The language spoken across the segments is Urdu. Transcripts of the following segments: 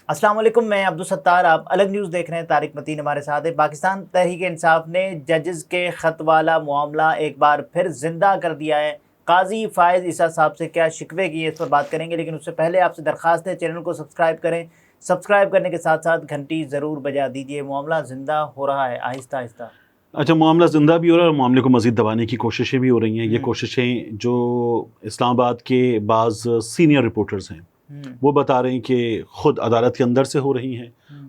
السلام علیکم، میں عبدالستار، آپ الگ نیوز دیکھ رہے ہیں۔ طارق متین ہمارے ساتھ ہے۔ پاکستان تحریک انصاف نے ججز کے خط والا معاملہ ایک بار پھر زندہ کر دیا ہے۔ قاضی فائز عیسیٰ صاحب سے کیا شکوے کیے، اس پر بات کریں گے، لیکن اس سے پہلے آپ سے درخواست ہے چینل کو سبسکرائب کریں، سبسکرائب کرنے کے ساتھ ساتھ گھنٹی ضرور بجا دیجیے۔ معاملہ زندہ ہو رہا ہے آہستہ آہستہ۔ اچھا، معاملہ زندہ بھی ہو رہا ہے اور معاملے کو مزید دبانے کی کوششیں بھی ہو رہی ہیں۔ یہ کوششیں جو اسلام آباد کے بعض سینئر رپورٹرز ہیں وہ بتا رہے ہیں کہ خود عدالت کے اندر سے ہو رہی ہیں،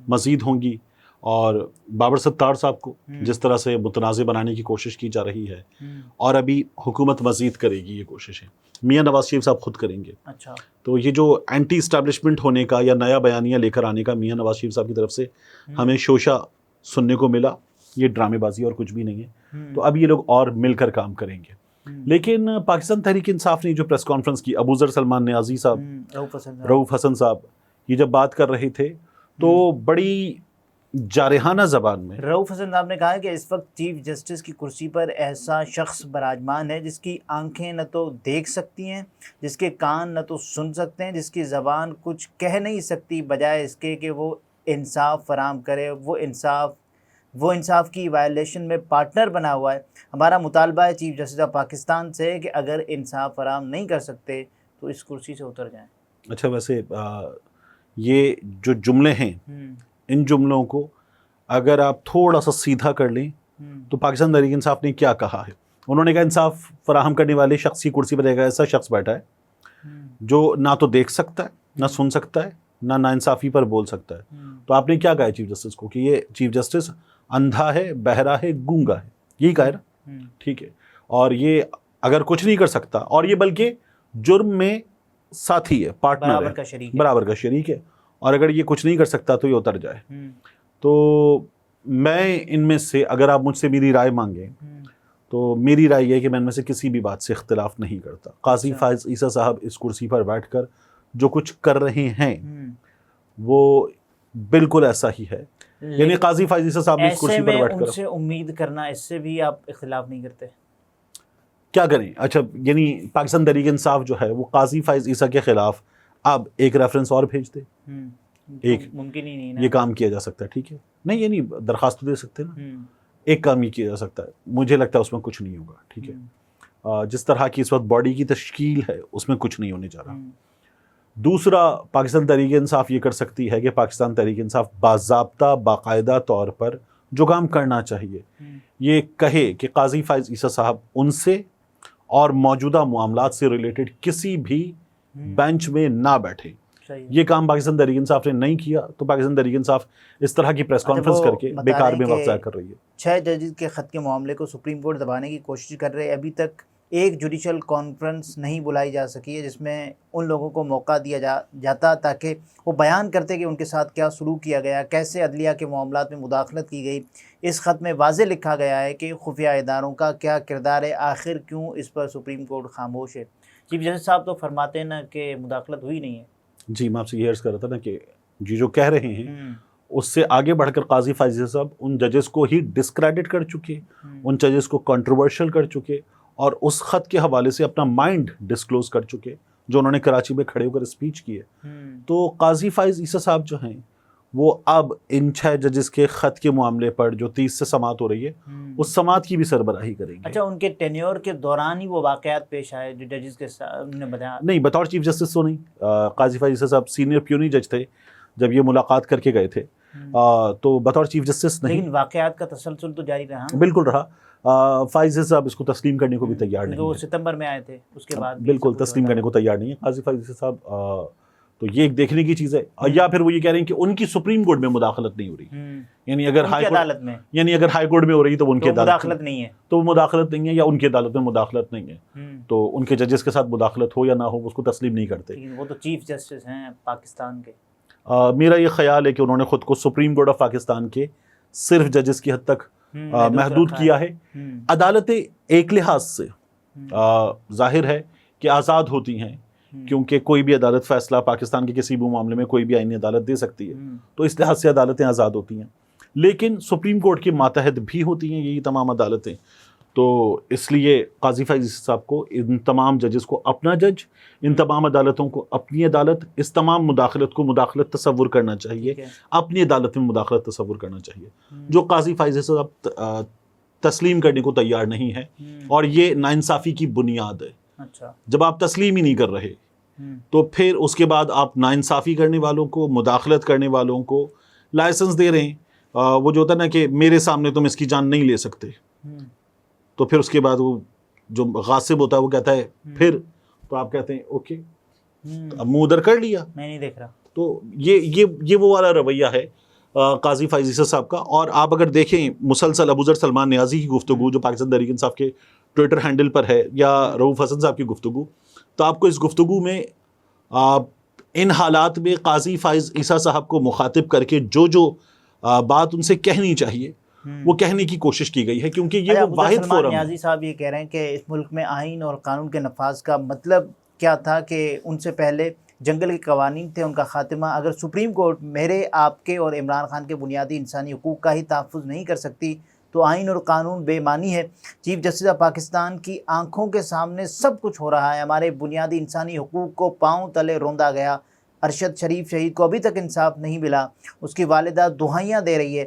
مزید ہوں گی، اور بابر ستار صاحب کو جس طرح سے متنازع بنانے کی کوشش کی جا رہی ہے، اور ابھی حکومت مزید کرے گی یہ کوششیں، میاں نواز شریف صاحب خود کریں گے۔ اچھا، تو یہ جو اینٹی اسٹیبلشمنٹ ہونے کا یا نیا بیانیہ لے کر آنے کا میاں نواز شریف صاحب کی طرف سے ہمیں شوشہ سننے کو ملا، یہ ڈرامے بازی اور کچھ بھی نہیں ہے۔ تو اب یہ لوگ اور مل کر کام کریں گے۔ لیکن پاکستان تحریک انصاف نے جو پریس کانفرنس کی، ابو ذر سلمان نیازی صاحب، رؤوف حسن صاحب، یہ جب بات کر رہے تھے تو بڑی جارحانہ زبان میں رؤوف حسن صاحب نے کہا کہ اس وقت چیف جسٹس کی کرسی پر ایسا شخص براجمان ہے جس کی آنکھیں نہ تو دیکھ سکتی ہیں، جس کے کان نہ تو سن سکتے ہیں، جس کی زبان کچھ کہہ نہیں سکتی، بجائے اس کے کہ وہ انصاف فراہم کرے۔ وہ انصاف کی وائلیشن میں پارٹنر بنا ہوا ہے۔ ہمارا مطالبہ ہے چیف جسٹس آف پاکستان سے کہ اگر انصاف فراہم نہیں کر سکتے تو اس کرسی سے اتر جائیں۔ اچھا، ویسے یہ جو جملے ہیں، ان جملوں کو اگر آپ تھوڑا سا سیدھا کر لیں تو پاکستان تحریک انصاف نے کیا کہا ہے؟ انہوں نے کہا انصاف فراہم کرنے والے شخص کی کرسی پر ایک ایسا شخص بیٹھا ہے جو نہ تو دیکھ سکتا ہے، نہ سن سکتا ہے، نہ ناانصافی پر بول سکتا ہے۔ تو آپ نے کیا کہا ہے چیف جسٹس کو کہ یہ چیف جسٹس اندھا ہے، بہرا ہے، گونگا ہے، یہی کہا ہے نا؟ ٹھیک ہے، اور یہ اگر کچھ نہیں کر سکتا، اور یہ بلکہ جرم میں ساتھی ہے، پارٹنر ہے، برابر کا شریک ہے، اور اگر یہ کچھ نہیں کر سکتا تو یہ اتر جائے۔ تو میں ان میں سے، اگر آپ مجھ سے میری رائے مانگیں تو میری رائے یہ ہے کہ میں ان میں سے کسی بھی بات سے اختلاف نہیں کرتا۔ قاضی فائز عیسیٰ صاحب اس کرسی پر بیٹھ کر جو کچھ کر رہے ہیں وہ بالکل ایسا ہی ہے، یعنی قاضی فائز عیسیٰ صاحب نے اس کرسی پر بیٹھ کر ان سے امید کرنا، اس سے بھی آپ اختلاف نہیں کرتے؟ کیا کریں؟ اچھا، یعنی پاکستان تحریک انصاف جو ہے وہ قاضی فائز عیسیٰ کے خلاف اب ایک ریفرنس اور بھیج دے، ایک ممکن ہی نہیں، یہ کام کیا جا سکتا ہے، ٹھیک ہے، نہیں یعنی درخواست دے سکتے نا، ایک کام یہ کیا جا سکتا ہے، مجھے لگتا ہے اس میں کچھ نہیں ہوگا، ٹھیک ہے، جس طرح کی اس وقت باڈی کی تشکیل ہے اس میں کچھ نہیں ہونے جا رہا۔ دوسرا، پاکستان تحریک انصاف یہ کر سکتی ہے کہ پاکستان تحریک انصاف باضابطہ، باقاعدہ طور پر جو کام کرنا چاہیے یہ کہے کہ قاضی فائز عیسیٰ صاحب ان سے اور موجودہ معاملات سے ریلیٹڈ کسی بھی بینچ میں نہ بیٹھے۔ یہ کام پاکستان تحریک انصاف نے نہیں کیا تو پاکستان تحریک انصاف اس طرح کی پریس کانفرنس کر کے بیکار میں وقت ضائع کر رہی ہے۔ 6 ججز کے خط کے معاملے کو سپریم کورٹ دبانے کی کوشش کر رہے، ابھی تک ایک جوڈیشل کانفرنس نہیں بلائی جا سکی ہے جس میں ان لوگوں کو موقع دیا جاتا تاکہ وہ بیان کرتے کہ ان کے ساتھ کیا سلوک کیا گیا، کیسے عدلیہ کے معاملات میں مداخلت کی گئی۔ اس خط میں واضح لکھا گیا ہے کہ خفیہ اداروں کا کیا کردار ہے، آخر کیوں اس پر سپریم کورٹ خاموش ہے؟ چیف جسٹس صاحب تو فرماتے ہیں نا کہ مداخلت ہوئی نہیں ہے۔ جی، میں آپ سے یہ عرض کر رہا تھا نا کہ جو کہہ رہے ہیں اس سے آگے بڑھ کر قاضی فائز عیسیٰ صاحب ان ججز کو ہی ڈسکریڈٹ کر چکے، ان ججز کو کنٹروورشل کر چکے، اور اس خط کے حوالے سے اپنا مائنڈ ڈسکلوز کر چکے جو انہوں نے کراچی میں کھڑے ہو کر اسپیچ کی ہے۔ تو قاضی فائز عیسیٰ صاحب جو ہیں وہ اب ان 6 ججز کے خط کے معاملے پر جو 30 سے سماعت ہو رہی ہے اس سماعت کی بھی سربراہی کریں گے۔ اچھا، ان کے ٹینیور کے دوران ہی وہ واقعات پیش آئے جو ججز کے نے بتایا؟ نہیں، بطور چیف جسٹس تو نہیں، قاضی فائز عیسیٰ صاحب سینئر پیونی جج تھے جب یہ ملاقات کر کے گئے تھے، تو بطور چیف جسٹس نہیں، لیکن واقعات کا تسلسل تو جاری رہا۔ بالکل رہا۔ فائز صاحب اس کو تسلیم کرنے کو بھی تیار نہیں، وہ ستمبر میں آئے تھے، اس کے بعد بالکل تسلیم کرنے کو تیار نہیں ہے قاضی فائز صاحب۔ تو یہ ایک دیکھنے کی چیز ہے، یا پھر وہ یہ کہہ رہے ہیں کہ ان کی سپریم کورٹ میں مداخلت نہیں ہو رہی، یعنی اگر ہائی کورٹ میں ہو رہی تو ان کی مداخلت نہیں ہے، تو مداخلت نہیں ہے، یا ان کی عدالت میں مداخلت نہیں ہے، تو ان کے ججز کے ساتھ مداخلت ہو یا نہ ہو اس کو تسلیم نہیں کرتے۔ وہ تو چیف جسٹس ہیں پاکستان کے۔ میرا یہ خیال ہے کہ انہوں نے خود کو سپریم کورٹ آف پاکستان کے صرف ججز کی حد تک محدود کیا ہے۔ عدالتیں ایک لحاظ سے ظاہر ہے کہ آزاد ہوتی ہیں، کیونکہ کوئی بھی عدالت فیصلہ پاکستان کے کسی بھی معاملے میں کوئی بھی آئینی عدالت دے سکتی ہے، تو اس لحاظ سے عدالتیں آزاد ہوتی ہیں، لیکن سپریم کورٹ کے ماتحت بھی ہوتی ہیں یہی تمام عدالتیں۔ تو اس لیے قاضی فائز عیسی صاحب کو ان تمام ججز کو اپنا جج، ان تمام عدالتوں کو اپنی عدالت، اس تمام مداخلت کو مداخلت تصور کرنا چاہیے، اپنی عدالت میں مداخلت تصور کرنا چاہیے، جو قاضی فائز عیسی صاحب تسلیم کرنے کو تیار نہیں ہے، اور یہ ناانصافی کی بنیاد ہے۔ اچھا، جب آپ تسلیم ہی نہیں کر رہے تو پھر اس کے بعد آپ ناانصافی کرنے والوں کو، مداخلت کرنے والوں کو لائسنس دے رہے ہیں۔ وہ جو ہوتا ہے نا کہ میرے سامنے تم اس کی جان نہیں لے سکتے، تو پھر اس کے بعد وہ جو غاصب ہوتا ہے وہ کہتا ہے پھر، تو آپ کہتے ہیں اوکے اب منہ ادھر کر لیا، میں نہیں دیکھ رہا۔ تو یہ وہ والا رویہ ہے قاضی فائز عیسی صاحب کا۔ اور آپ اگر دیکھیں مسلسل ابو ذر سلمان نیازی کی گفتگو جو پاکستان تحریک انصاف کے ٹویٹر ہینڈل پر ہے، یا رؤوف حسن صاحب کی گفتگو، تو آپ کو اس گفتگو میں ان حالات میں قاضی فائز عیسی صاحب کو مخاطب کر کے جو بات ان سے کہنی چاہیے وہ کہنے کی کوشش کی گئی ہے، کیونکہ یہ وہ واحد فورم ہے۔ نیازی صاحب یہ کہہ رہے ہیں کہ اس ملک میں آئین اور قانون کے نفاذ کا مطلب کیا تھا کہ ان سے پہلے جنگل کے قوانین تھے، ان کا خاتمہ۔ اگر سپریم کورٹ میرے، آپ کے اور عمران خان کے بنیادی انسانی حقوق کا ہی تحفظ نہیں کر سکتی تو آئین اور قانون بے معنی ہے۔ چیف جسٹس آف پاکستان کی آنکھوں کے سامنے سب کچھ ہو رہا ہے، ہمارے بنیادی انسانی حقوق کو پاؤں تلے روندا گیا۔ ارشد شریف شہید کو ابھی تک انصاف نہیں ملا، اس کی والدہ دہائیاں دے رہی ہے،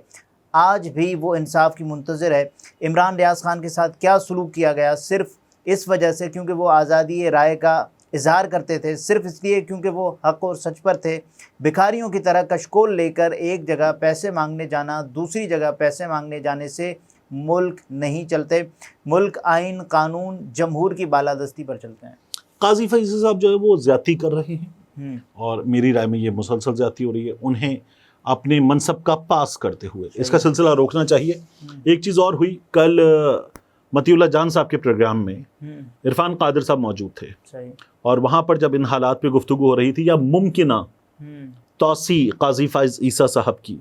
آج بھی وہ انصاف کی منتظر ہے۔ عمران ریاض خان کے ساتھ کیا سلوک کیا گیا صرف اس وجہ سے کیونکہ وہ آزادی رائے کا اظہار کرتے تھے، صرف اس لیے کیونکہ وہ حق اور سچ پر تھے۔ بھکاریوں کی طرح کشکول لے کر ایک جگہ پیسے مانگنے جانا، دوسری جگہ پیسے مانگنے جانے سے ملک نہیں چلتے۔ ملک آئین، قانون، جمہور کی بالادستی پر چلتے ہیں۔ قاضی فائز عیسی صاحب جو ہے وہ زیادتی کر رہے ہیں، اور میری رائے میں یہ مسلسل زیادتی ہو رہی ہے۔ انہیں اپنے منصب کا پاس کرتے ہوئے اس کا سلسلہ روکنا چاہیے۔ ایک چیز اور ہوئی، کل مطیع اللہ جان صاحب کے پروگرام میں عرفان قادر صاحب موجود تھے، اور وہاں پر جب ان حالات پہ گفتگو ہو رہی تھی یا ممکنہ توسیع قاضی فائز عیسی صاحب کی،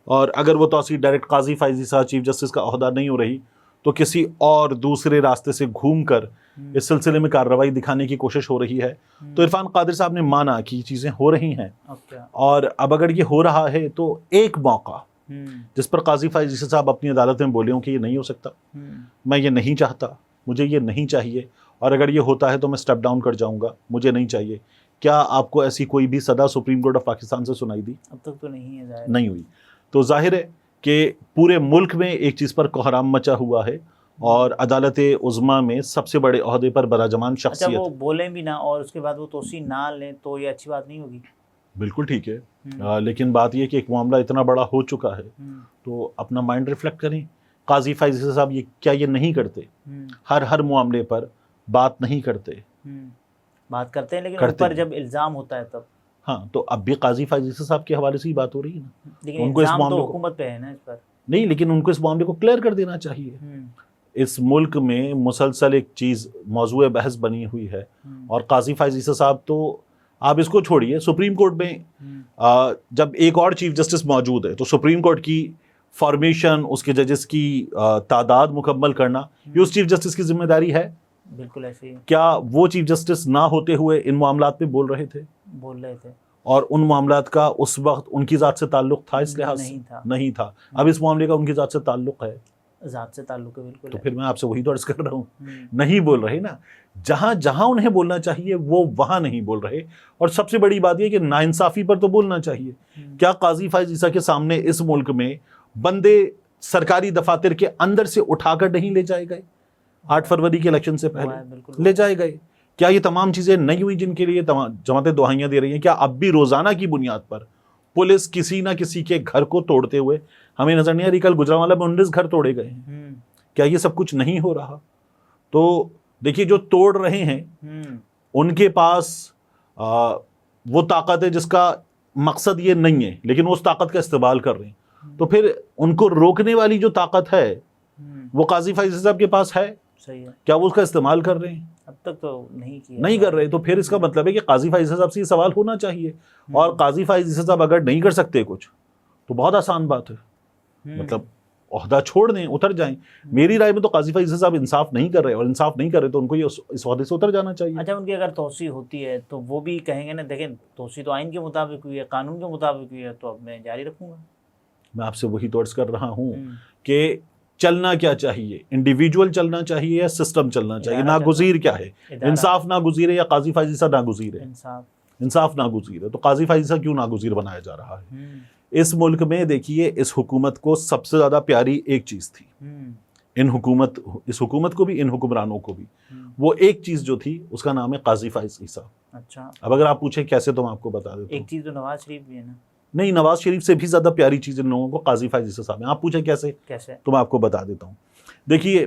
اور اگر وہ توسیع ڈائریکٹ قاضی فائز عیسی صاحب چیف جسٹس کا عہدہ نہیں ہو رہی تو کسی اور دوسرے راستے سے گھوم کر اس سلسلے میں کارروائی دکھانے کی کوشش ہو رہی ہے، تو عرفان قادر صاحب نے مانا کہ یہ چیزیں ہو رہی ہیں، اور اب اگر یہ ہو رہا ہے تو ایک موقع جس پر قاضی فائز عیسی صاحب اپنی عدالت میں بولے ہوں کہ یہ نہیں ہو سکتا، میں یہ نہیں چاہتا، مجھے یہ نہیں چاہیے، اور اگر یہ ہوتا ہے تو میں سٹیپ ڈاؤن کر جاؤں گا، مجھے نہیں چاہیے۔ کیا آپ کو ایسی کوئی بھی صدا سپریم کورٹ آف پاکستان سے سنائی دی؟ اب تک تو نہیں ہے، ظاہر نہیں ہوئی۔ تو ظاہر ہے کہ پورے ملک میں ایک چیز پر کوحرام مچا ہوا ہے، اور عدالت عظمیٰ میں سب سے بڑے عہدے پر براجمان شخصیت۔ اچھا، وہ بولیں بھی نہ اور اس کے بعد وہ توسیع نہ لیں تو یہ اچھی بات نہیں ہوگی؟ بالکل ٹھیک ہے، لیکن بات یہ کہ ایک معاملہ اتنا بڑا ہو چکا ہے تو اپنا مائنڈ ریفلیکٹ کریں۔ قاضی فائز عیسی صاحب کیا یہ نہیں کرتے؟ ہر معاملے پر بات نہیں کرتے، بات کرتے ہیں، لیکن اوپر جب الزام ہوتا ہے تب۔ ہاں، تو اب بھی قاضی فائز عیسی صاحب کے حوالے سے ہی بات ہو رہی ہے نا، لیکن الزام تو حکومت پہ ہے نا اس پر۔ نہیں، لیکن ان کو اس معاملے کو کلیئر کر دینا چاہیے۔ اس ملک میں مسلسل ایک چیز موضوع بحث بنی ہوئی ہے، اور قاضی فائز عیسی صاحب تو آپ اس کو چھوڑیے، سپریم کورٹ میں جب ایک اور چیف جسٹس موجود ہے تو سپریم کورٹ کی فارمیشن، اس کے ججز کی تعداد مکمل کرنا یہ اس چیف جسٹس کی ذمہ داری ہے۔ بالکل ایسے ہی۔ کیا وہ چیف جسٹس نہ ہوتے ہوئے ان معاملات پہ بول رہے تھے؟ اور ان معاملات کا اس وقت ان کی ذات سے تعلق تھا اس لحاظ سے؟ نہیں تھا۔ اب اس معاملے کا ان کی ذات سے تعلق ہے، ذات سے تعلق ہے، بالکل۔ تو پھر میں آپ سے وہی تو عرض کر رہا ہوں، نہیں بول رہے نا، جہاں جہاں انہیں بولنا چاہیے وہ وہاں نہیں بول رہے۔ اور سب سے بڑی بات یہ کہ ناانصافی پر تو بولنا چاہیے۔ کیا قاضی فائز عیسی کے سامنے اس ملک میں بندے سرکاری دفاتر کے اندر سے اٹھا کر نہیں لے جائے گئے 8 فروری کے الیکشن سے پہلے؟ لے جائے گئے۔ کیا یہ تمام چیزیں نہیں ہوئی جن کے لیے جماعتیں دہائیاں دے رہی ہیں؟ کیا اب بھی روزانہ کی بنیاد پر پولیس کسی نہ کسی کے گھر کو توڑتے ہوئے ہمیں نظر نہیں آ رہی؟ کل گجرانوالہ میں 19 گھر توڑے گئے ہیں۔ کیا یہ سب کچھ نہیں ہو رہا؟ تو دیکھیے، جو توڑ رہے ہیں ان کے پاس وہ طاقت ہے جس کا مقصد یہ نہیں ہے، لیکن وہ اس طاقت کا استعمال کر رہے ہیں، تو پھر ان کو روکنے والی جو طاقت ہے وہ قاضی فائز صاحب کے پاس ہے، کیا وہ اس کا استعمال کر رہے ہیں؟ اب تک تو نہیں کر رہے۔ تو پھر اس کا مطلب ہے کہ قاضی فائز صاحب سے یہ سوال ہونا چاہیے، اور قاضی فائز صاحب اگر نہیں کر سکتے کچھ تو بہت آسان بات ہے، مطلب عہدہ چھوڑ دیں، اتر جائیں۔ میری رائے میں تو قاضی فائز صاحب انصاف نہیں کر رہے، اور انصاف نہیں کر رہے تو ان کو یہ اس عہدے سے اتر جانا چاہیے۔ اچھا، ان کی اگر توسیع ہوتی ہے تو وہ بھی کہیں گے نا، دیکھیں توسیع تو آئین کے مطابق ہوئی ہے، قانون کے مطابق ہوئی ہے، تو اب میں جاری رکھوں گا۔ میں آپ سے وہی تو عرض کر رہا ہوں کہ چلنا کیا چاہیے, انڈیویجول چلنا چاہیے یا سسٹم چلنا چاہیے, ناگزیر کیا ہے, انصاف ناگزیر ہے یا قاضی فائز عیسیٰ ناگزیر ہے؟ انصاف ناگزیر ہے. تو قاضی فائز عیسیٰ کیوں ناگزیر بنایا جا رہا ہے؟ اس ملک میں دیکھیے اس حکومت کو سب سے زیادہ پیاری ایک چیز تھی, اس حکومت کو بھی ان حکمرانوں کو بھی, وہ ایک چیز جو تھی اس کا نام ہے قاضی فائز عیسیٰ. اچھا, اب اگر آپ پوچھیں کیسے تو میں آپ کو بتا دیتا ہوں. ایک چیز تو نواز شریف بھی ہے نا. نہیں, نواز شریف سے بھی زیادہ پیاری چیز ان لوگوں کو قاضی فائز عیسیٰ صاحب ہیں. آپ پوچھیں کیسے تو میں آپ کو بتا دیتا ہوں. دیکھیے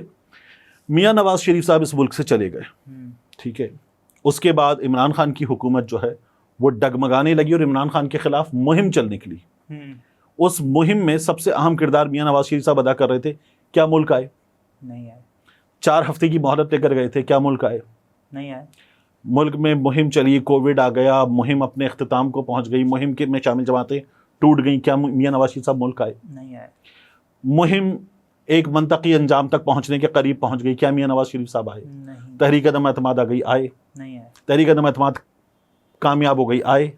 میاں نواز شریف صاحب اس ملک سے چلے گئے, ٹھیک ہے, اس کے بعد عمران خان کی حکومت جو ہے وہ ڈگمگانے لگی اور عمران خان کے خلاف مہم چل نکلی. اس مہم میں سب سے اہم کردار میاں نواز شریف صاحب ادا کر رہے تھے. کیا ملک آئے؟ نہیں آئے. 4 ہفتے کی مہلت لے کر گئے تھے, کیا ملک آئے؟ نہیں آئے. ملک میں مہم چلی, کووڈ آ گیا, مہم اپنے اختتام کو پہنچ گئی, مہم کے میں شامل جماعتیں ٹوٹ گئیں, کیا میاں نواز شریف صاحب ملک آئے؟ نہیں آئے. مہم ایک منطقی انجام تک پہنچنے کے قریب پہنچ گئی, کیا میاں نواز شریف صاحب آئے؟ نہیں. تحریک عدم اعتماد آ گئی, آئے؟ نہیں آئے. تحریک عدم اعتماد کامیاب ہو گئی, آئے؟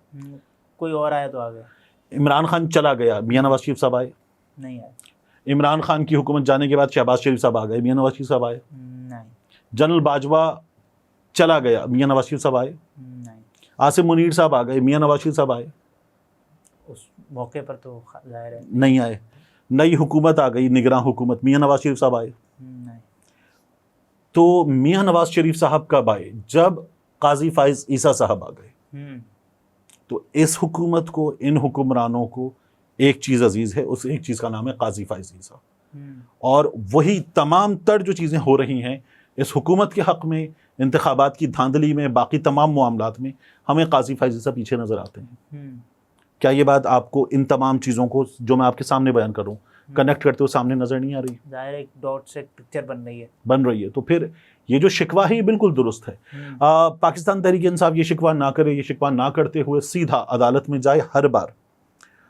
کوئی اور آیا تو آ گیا. عمران خان چلا گیا, میاں نواز شریف صاحب آئے؟ نہیں آئے. عمران خان کی حکومت جانے کے بعد شہباز شریف صاحب آ گئے, میاں نواز شریف صاحب آئے؟ نہیں. جنرل باجوہ چلا گیا, میاں نواز شریف صاحب آئے؟ نہیں. عاصم منیر صاحب آ گئے, میاں نواز شریف صاحب آئے؟ اس موقع پر تو ظاہر ہے نہیں آئے. نئی حکومت آ گئی, نگراں حکومت, میاں نواز شریف صاحب آئے؟ نہیں. تو میاں نواز شریف صاحب کب آئے؟ جب قاضی فائز عیسیٰ صاحب آ گئے. تو اس حکومت کو, ان حکمرانوں کو ایک چیز عزیز ہے, اس ایک چیز کا نام ہے قاضی فائز عیسیٰ. اور وہی تمام تر جو چیزیں ہو رہی ہیں اس حکومت کے حق میں, انتخابات کی دھاندلی میں, باقی تمام معاملات میں, ہمیں قاضی فائز عیسیٰ پیچھے نظر آتے ہیں. کیا یہ بات آپ کو ان تمام چیزوں کو جو میں آپ کے سامنے بیان کروں کنیکٹ کرتے ہوئے سامنے نظر نہیں آ رہی؟ ظاہر ایک ڈاٹ سے پکچر بن رہی ہے. تو پھر یہ جو شکوہ ہے یہ بالکل درست ہے. پاکستان تحریک انصاف یہ شکوہ نہ کرے, یہ شکوہ نہ کرتے ہوئے سیدھا عدالت میں جائے ہر بار,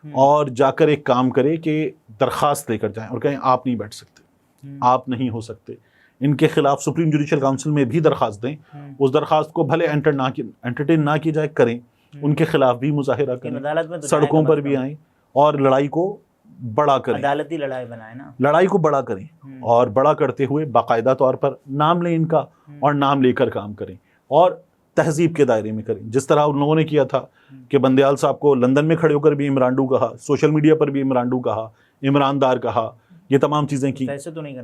اور جا کر ایک کام کرے کہ درخواست لے کر جائیں اور کہیں آپ نہیں بیٹھ سکتے, آپ نہیں ہو سکتے. ان کے خلاف سپریم جوڈیشل کاؤنسل میں بھی درخواست دیں, اس درخواست کو بھلے انٹرٹین نہ کی جائے, کریں, ان کے خلاف بھی مظاہرہ کریں, سڑکوں پر بھی آئیں اور لڑائی کو بڑا کریں, عدالتی لڑائی بنائیں نا, لڑائی کو بڑا کریں, اور بڑا کرتے ہوئے باقاعدہ طور پر نام لیں ان کا, اور نام لے کر کام کریں, اور تہذیب کے دائرے میں کریں. جس طرح ان لوگوں نے کیا تھا کہ بندیال صاحب کو لندن میں کھڑے ہو کر بھی عمرانڈو کہا, سوشل میڈیا پر بھی عمرانڈو کہا, عمراندار کہا, یہ تمام چیزیں کی,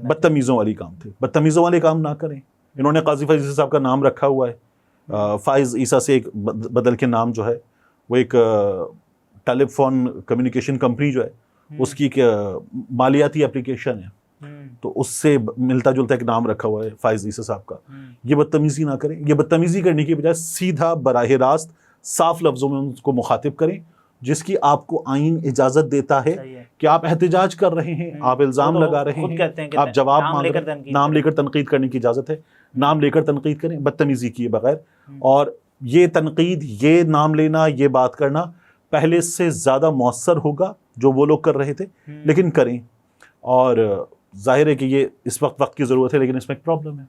بدتمیزوں والی کام تھے. بدتمیزوں والے کام نہ کریں. انہوں نے قاضی فائز عیسیٰ صاحب کا نام رکھا ہوا ہے, فائز عیسیٰ سے ایک بدل کے نام جو ہے وہ ایک ٹیلی فون کمیونیکیشن کمپنی جو ہے اس کی مالیاتی اپلیکیشن ہے, تو اس سے ملتا جلتا ایک نام رکھا ہوا ہے فائز عیسیٰ صاحب کا. یہ بدتمیزی نہ کریں. یہ بدتمیزی کرنے کی بجائے سیدھا براہ راست صاف لفظوں میں ان کو مخاطب کریں, جس کی آپ کو آئین اجازت دیتا ہے کہ آپ احتجاج کر رہے ہیں, آپ الزام لگا رہے ہیں, آپ جواب مانگ رہے ہیں, نام لے کر تنقید کرنے کی اجازت ہے, نام لے کر تنقید کریں بدتمیزی کیے بغیر. اور یہ تنقید, یہ نام لینا, یہ بات کرنا پہلے سے زیادہ مؤثر ہوگا جو وہ لوگ کر رہے تھے, لیکن کریں. اور ظاہر ہے کہ یہ اس وقت کی ضرورت ہے, لیکن اس میں ایک پرابلم ہے.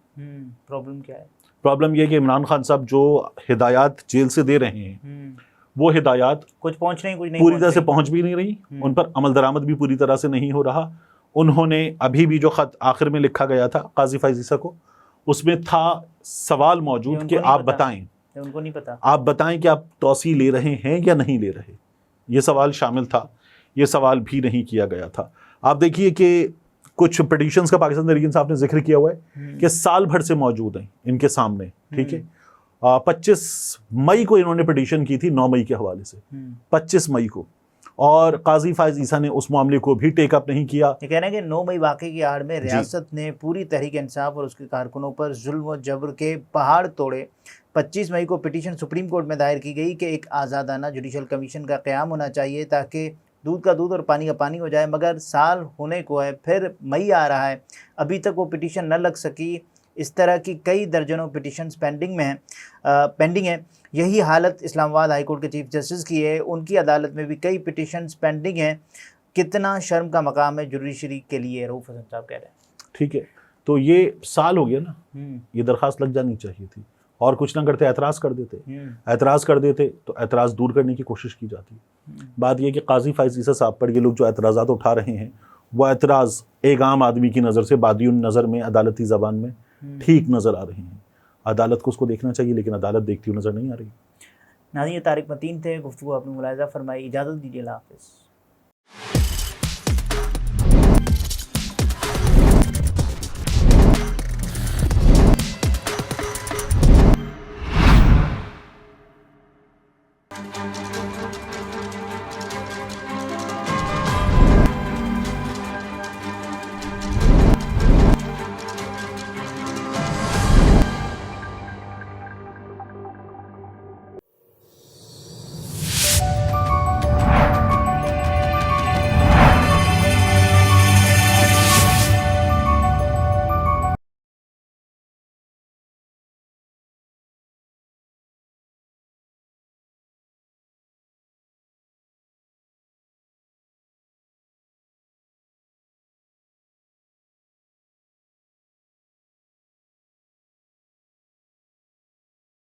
پرابلم کیا ہے؟ پرابلم یہ کہ عمران خان صاحب جو ہدایات جیل سے دے رہے ہیں وہ ہدایات کچھ پہنچ نہیں, کچھ نہیں, پوری طرح سے پہنچ بھی نہیں رہی, ان پر عمل درآمد بھی پوری طرح سے نہیں ہو رہا. انہوں نے ابھی بھی جو خط آخر میں لکھا گیا تھا قاضی فائز عیسیٰ کو, اس میں تھا سوال موجود کہ آپ بتائیں, ان کو نہیں پتا, آپ بتائیں کہ آپ توسیع لے رہے ہیں یا نہیں لے رہے. یہ سوال شامل تھا, یہ سوال بھی نہیں کیا گیا تھا. آپ دیکھیے کہ کچھ پٹیشنز کا پاکستان تحریک انصاف نے ذکر کیا ہوا ہے کہ سال بھر سے موجود ہیں ان کے سامنے, ٹھیک ہے. 25 مئی کو انہوں نے پٹیشن کی تھی, 9 مئی کے حوالے سے 25 مئی کو, اور قاضی فائز عیسیٰ نے اس معاملے کو بھی ٹیک اپ نہیں کیا. یہ کہہ رہے ہیں کہ 9 مئی واقعے کی آڑ میں ریاست نے پوری تحریک انصاف اور اس کے کارکنوں پر ظلم و جبر کے پہاڑ توڑے. 25 مئی کو پٹیشن سپریم کورٹ میں دائر کی گئی کہ ایک آزادانہ جوڈیشل کمیشن کا قیام ہونا چاہیے تاکہ دودھ کا دودھ اور پانی کا پانی ہو جائے. مگر سال ہونے کو ہے, پھر مئی آ رہا ہے, ابھی تک وہ پٹیشن نہ لگ سکی. اس طرح کی کئی درجنوں پٹیشنز پینڈنگ ہیں. یہی حالت اسلام آباد ہائی کورٹ کے چیف جسٹس کی ہے, ان کی عدالت میں بھی کئی پٹیشنز پینڈنگ ہیں. کتنا شرم کا مقام ہے جوڈیشری کے لیے, رؤوف حسن صاحب کہہ رہے ہیں. ٹھیک ہے, تو یہ سال ہو گیا نا, یہ درخواست لگ جانی چاہیے تھی, اور کچھ نہ کرتے اعتراض کر دیتے تو اعتراض دور کرنے کی کوشش کی جاتی. بات یہ کہ قاضی فائز عیسیٰ صاحب پر یہ لوگ جو اعتراضات اٹھا رہے ہیں وہ اعتراض ایک عام آدمی کی نظر سے بادی نظر میں عدالتی زبان میں ٹھیک نظر آ رہے ہیں. عدالت کو اس کو دیکھنا چاہیے لیکن عدالت دیکھتی ہوئی نظر نہیں آ رہی. ناظرین، طارق متین تھے، گفتگو آپ نے ملاحظہ فرمائی. اجازت دیجیے، اللہ حافظ.